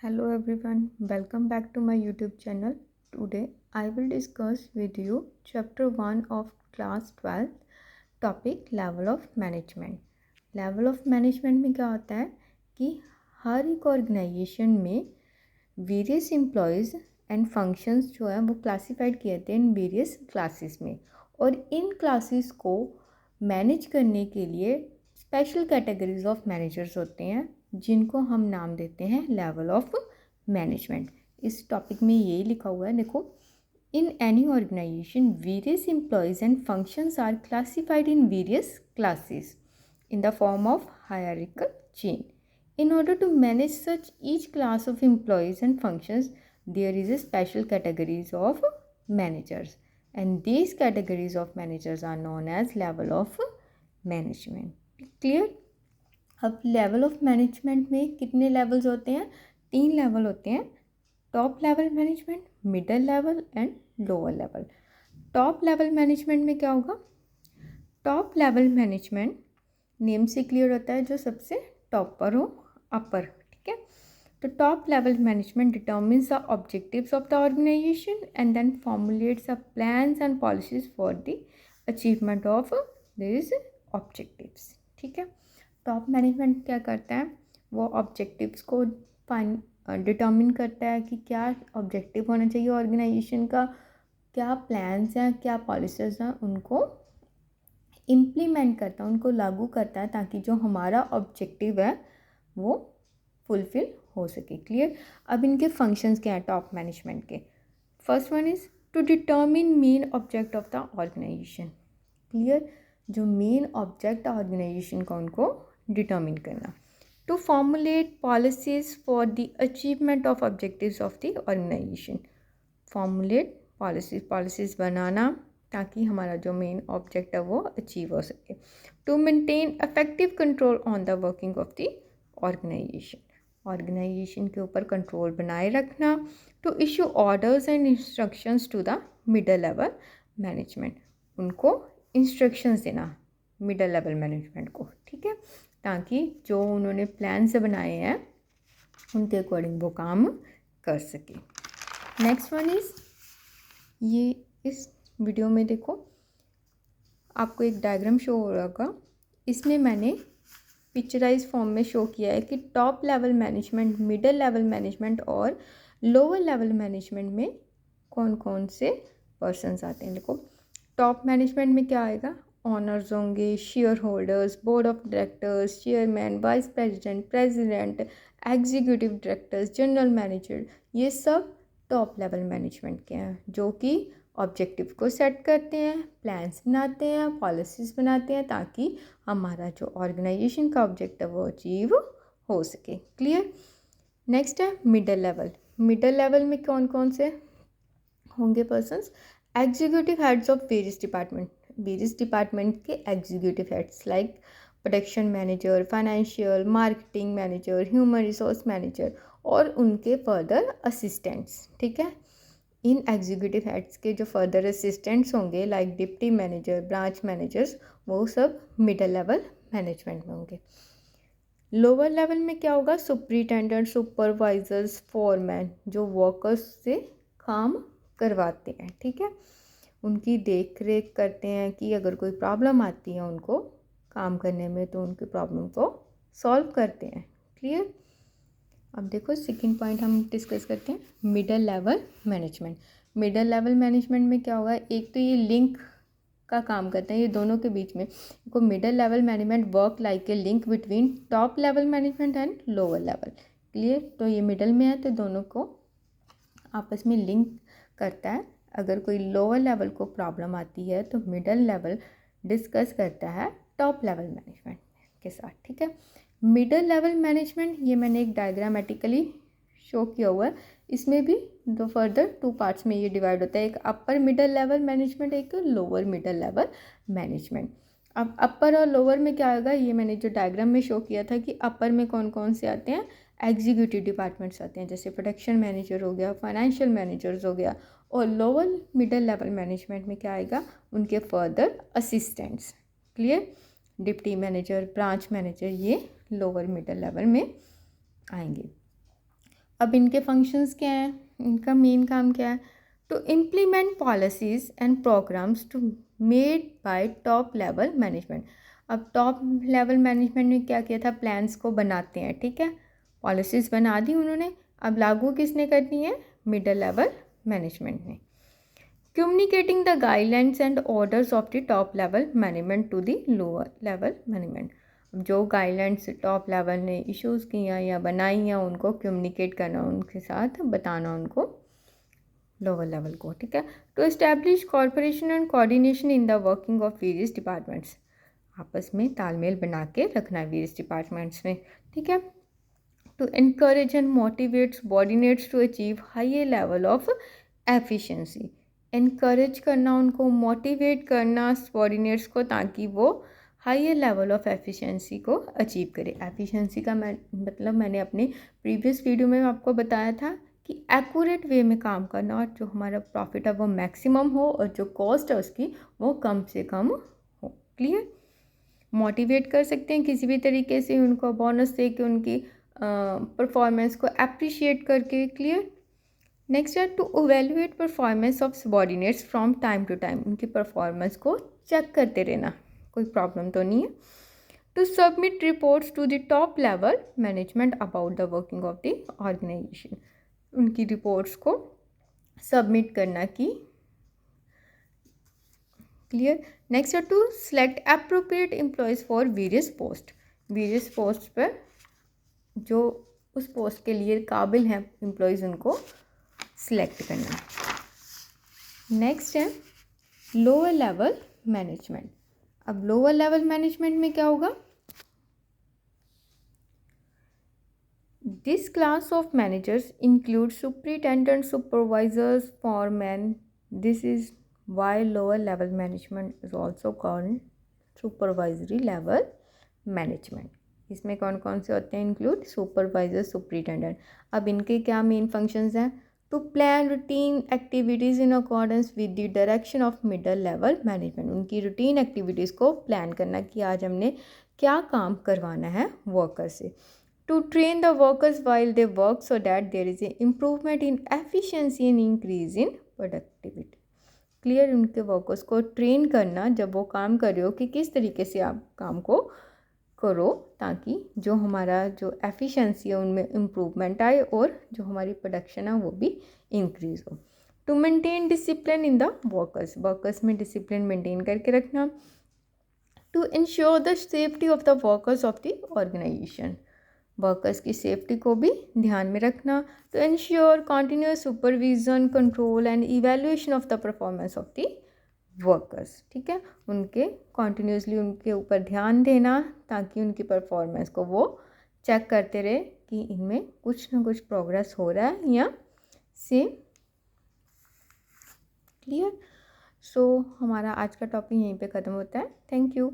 Hello everyone, welcome back to my YouTube channel. Today I will discuss with you chapter 1 of class 12 topic level of management. Level of management में क्या होता है कि हर एक organisation में various employees and functions जो है वो क्लासिफाइड किए थे इन वेरियस क्लासेस में, और इन क्लासेस को मैनेज करने के लिए स्पेशल कैटेगरीज ऑफ मैनेजर्स होते हैं जिनको हम नाम देते हैं लेवल ऑफ मैनेजमेंट। इस टॉपिक में यही लिखा हुआ है, देखो, in any organization various employees and functions are classified in various classes in the form of hierarchical chain. In order to manage such each class of employees and functions, there is a special categories of managers, and these categories of managers are known as level of management. Clear? अब level of management में कितने levels होते हैं? 3 level होते हैं, top level management, middle level and lower level. Top level management में क्या होगा? टॉप लेवल मैनेजमेंट नेम से क्लियर होता है जो सबसे टॉप पर हो, अपर, ठीक है। तो top level management determines the objectives of the organization and then formulates the plans and policies for the achievement of this objectives, ठीक है। टॉप मैनेजमेंट क्या करता है? वो ऑब्जेक्टिव्स को डिटर्मिन करता है कि क्या ऑब्जेक्टिव होना चाहिए ऑर्गेनाइजेशन का, क्या प्लान्स हैं, क्या पॉलिसीज हैं, उनको इम्प्लीमेंट करता है, उनको लागू करता है ताकि जो हमारा ऑब्जेक्टिव है वो फुलफिल हो सके। क्लियर? अब इनके फंक्शंस क्या हैं टॉप मैनेजमेंट के? First one is to determine main object of the organisation. Clear? जो मेन ऑब्जेक्ट ऑर्गेनाइजेशन का उनको डिटर्मिन करना। To formulate policies for the achievement of objectives of the organisation. Formulate policies बनाना ताकि हमारा जो मेन ऑब्जेक्ट है वो अचीव हो सके। To maintain effective control on the working of the organization, organization के ऊपर कंट्रोल बनाए रखना। To issue orders and instructions to the middle level management, उनको इंस्ट्रक्शंस देना मिडल लेवल मैनेजमेंट को, ठीक है, ताकि जो उन्होंने प्लान से बनाए हैं उनके अकॉर्डिंग वो काम कर सके। नेक्स्ट वन इज़, ये इस वीडियो में देखो आपको एक डायग्राम शो हो रहा होगा, इसमें मैंने पिक्चराइज फॉर्म में शो किया है कि top level management, middle level management और लोअर लेवल मैनेजमेंट में कौन कौन से पर्सन्स आते हैं। देखो, टॉप मैनेजमेंट में क्या आएगा? ऑनर्स होंगे, share holders, board of directors, chairman, vice president, president, executive directors, general manager, ये सब टॉप लेवल मैनेजमेंट के हैं जो कि ऑब्जेक्टिव को सेट करते हैं, प्लान्स बनाते हैं, पॉलिसीज़ बनाते हैं ताकि हमारा जो ऑर्गेनाइजेशन का ऑब्जेक्ट है वो अचीव हो सके। क्लियर? नेक्स्ट है मिडल लेवल। मिडल लेवल में कौन कौन से होंगे persons? Executive heads of various department, various department के executive heads like production manager, financial, marketing manager, human resource manager और उनके फर्दर असिस्टेंट्स, ठीक है। इन एग्जीक्यूटिव हेड्स के जो फर्दर असिस्टेंट्स होंगे like deputy manager, branch managers, वो सब मिडल लेवल मैनेजमेंट में होंगे। लोअर लेवल में क्या होगा? सुपरिटेंडेंट, सुपरवाइजर्स, फोरमैन, जो वर्कर्स से काम करवाते हैं, ठीक है, उनकी देख रेख करते हैं कि अगर कोई प्रॉब्लम आती है उनको काम करने में तो उनकी प्रॉब्लम को सॉल्व करते हैं। क्लियर? अब देखो सेकंड पॉइंट हम डिस्कस करते हैं, middle level management. Middle level management में क्या होगा? एक तो ये लिंक का काम करते हैं, ये दोनों के बीच में को middle level management work like a link between top level management and lower level. Clear? तो ये मिडल में है तो दोनों को आपस में लिंक करता है। अगर कोई लोअर लेवल को प्रॉब्लम आती है तो मिडल लेवल डिस्कस करता है टॉप लेवल मैनेजमेंट के साथ, ठीक है। मिडल लेवल मैनेजमेंट, ये मैंने एक डायग्रामेटिकली शो किया हुआ है, इसमें भी दो फर्दर 2 पार्ट्स में ये डिवाइड होता है, एक अपर मिडल लेवल मैनेजमेंट, एक लोअर मिडल लेवल मैनेजमेंट। अब अपर और लोअर में क्या आएगा? ये मैंने जो डायग्राम में शो किया था कि अपर में कौन कौन से आते हैं? एग्जीक्यूटिव डिपार्टमेंट्स आते हैं, जैसे प्रोडक्शन मैनेजर हो गया, फाइनेंशियल मैनेजर्स हो गया, और लोअर मिडल लेवल मैनेजमेंट में क्या आएगा? उनके further assistants. Clear? Deputy manager, branch manager, ये लोअर मिडल लेवल में आएंगे। अब इनके फंक्शंस क्या हैं, इनका मेन काम क्या है, to implement policies and programmes to made by top level management. अब टॉप लेवल मैनेजमेंट ने क्या किया था, प्लान्स को बनाते हैं, ठीक है, पॉलिसीज़ बना दी उन्होंने, अब लागू किसने करनी है, मिडल लेवल मैनेजमेंट ने। Communicating the guidelines and orders of the top level management to the lower level management. जो गाइडलाइंस टॉप लेवल ने इश्यूज़ किया या बनाई हैं उनको कम्युनिकेट करना, उनके साथ बताना उनको लोअर लेवल को, ठीक है। To establish corporation and coordination in the working of various departments, आपस में तालमेल बना के रखना है वेरियस डिपार्टमेंट्स में, ठीक है। To encourage and motivate subordinates to achieve higher level of efficiency, encourage करना उनको, मोटिवेट करना सबॉर्डिनेट्स को, ताकि वो हायर लेवल ऑफ एफिशिएंसी को अचीव करे। एफिशिएंसी का मतलब मैंने अपने प्रीवियस वीडियो में आपको बताया था कि एक्यूरेट वे में काम करना, और जो हमारा प्रॉफिट है वो मैक्सिमम हो और जो कॉस्ट है उसकी वो कम से कम हो। क्लियर। मोटिवेट कर सकते हैं किसी भी तरीके से, उनको बोनस दे के, उनकी परफॉर्मेंस को अप्रिशिएट करके। क्लियर। नेक्स्ट है to evaluate performance of subordinates from time to time, उनकी परफॉर्मेंस को चेक करते रहना, कोई प्रॉब्लम तो नहीं है। To submit reports to the top level management about the working of the organization, उनकी रिपोर्ट्स को सबमिट करना की। क्लियर। नेक्स्ट है to select appropriate employees for various post, various post पर जो उस पोस्ट के लिए काबिल हैं एम्प्लॉयज़ उनको सिलेक्ट करना। नेक्स्ट है लोअर लेवल मैनेजमेंट। अब लोअर लेवल मैनेजमेंट में क्या होगा, this class of managers include superintendent, supervisors, foreman. This is why lower level management is also called supervisory level management. इसमें कौन कौन से होते हैं, इंक्लूड सुपरवाइजर, सुपरिटेंडेंट। अब इनके क्या मेन फंक्शंस हैं, to plan routine activities in accordance with the direction of middle level management, उनकी रूटीन एक्टिविटीज़ को प्लान करना कि आज हमने क्या काम करवाना है वर्कर से। To train the workers while they work so that there is a improvement in efficiency and increase in productivity. Clear. उनके वर्कर्स को ट्रेन करना जब वो काम कर रहे हो कि किस तरीके से आप काम को करो, ताकि जो हमारा जो एफिशिएंसी है उनमें इम्प्रूवमेंट आए और जो हमारी प्रोडक्शन है वो भी इंक्रीज़ हो। To maintain discipline in the workers, workers में डिसिप्लिन मेंटेन करके रखना। To ensure the safety of the workers of the organization, workers की सेफ्टी को भी ध्यान में रखना। To ensure continuous supervision, control and evaluation of the performance of the workers, ठीक है, उनके कॉन्टीन्यूसली उनके ऊपर ध्यान देना, ताकि उनकी परफॉर्मेंस को वो चेक करते रहे कि इनमें कुछ ना कुछ प्रोग्रेस हो रहा है या सेम। क्लियर। सो हमारा आज का टॉपिक यहीं पे ख़त्म होता है। Thank you.